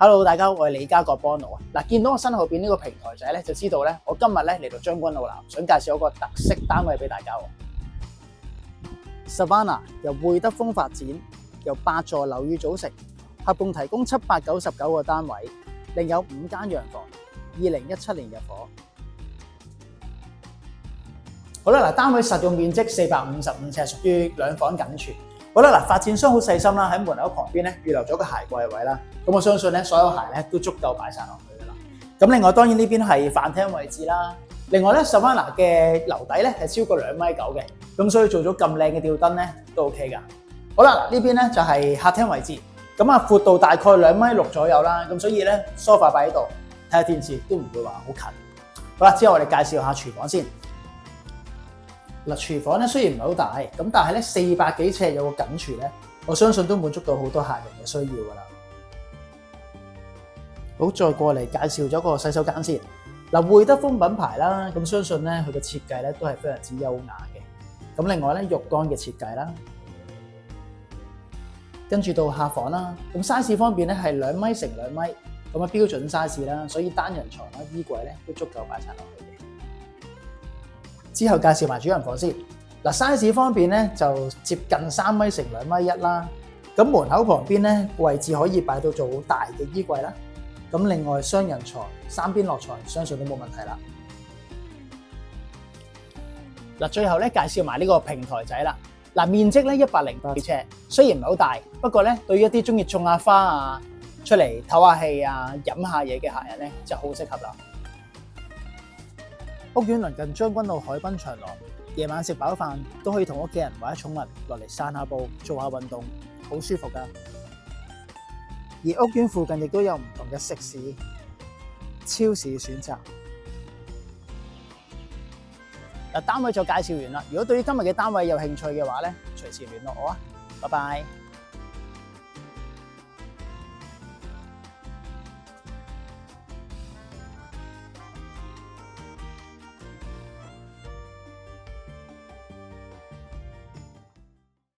Hello， 大家好，我係李家國邦奴啊！嗱，見到我身後邊呢個平台仔咧，就知道咧，我今日咧嚟到將軍澳南，想介紹一個特色單位俾大家。Savannah 由會德豐發展，由8座樓宇組成，合共提供799個單位，另有5間洋房。2017年入伙。好啦，嗱，單位實用面積455尺，屬於2房緊廚。好啦，嗱，發展商好細心啦，喺門口旁邊咧預留咗個鞋櫃位啦。咁我相信咧，所有鞋咧都足夠擺晒落去噶啦。咁另外當然呢邊係飯廳位置啦。另外咧 Savannah 嘅樓底咧係超過2.9米嘅，咁所以做咗咁靚嘅吊燈咧都 OK 噶。好啦，嗱，呢邊咧就係客廳位置，咁啊闊度大概2.6米左右啦。咁所以咧梳化擺喺度睇下電視都唔會話好近。好啦，之後我哋介紹下廚房先。嗱，廚房咧雖然唔係好大，咁但係咧400幾尺有個緊廚咧，我相信都滿足到好多客人嘅需要噶啦。好，再過嚟介紹咗個洗手間先。嗱，會德豐品牌啦，咁相信咧佢嘅設計咧都係非常之優雅嘅。咁另外咧浴缸嘅設計啦，跟住到客房啦，咁 size 方面咧係2米乘2米，咁啊標準 size 啦，所以單人床啦、衣櫃咧都足夠擺晒落去嘅。之後介紹埋主人房先。嗱，size 方面咧就接近3米乘2米1啦。咁門口旁邊咧位置可以擺到做好大嘅衣櫃啦。咁另外雙人床3邊落床，相信都冇問題啦。嗱，最後咧介紹埋呢個平台仔啦。嗱，面積咧108幾尺，雖然唔係好大，不過咧對於一啲中意種下花啊、出嚟唞下氣啊、飲下嘢嘅客人咧就好適合啦。屋苑鄰近將軍澳海濱長廊，夜晚食飽飯都可以同屋企人或者寵物落嚟散下步、做下運動，好舒服噶。而屋苑附近亦都有唔同嘅食肆、超市選擇。嗱，單位就介紹完啦。如果對於今日嘅單位有興趣嘅話咧，隨時聯絡我啊。拜拜。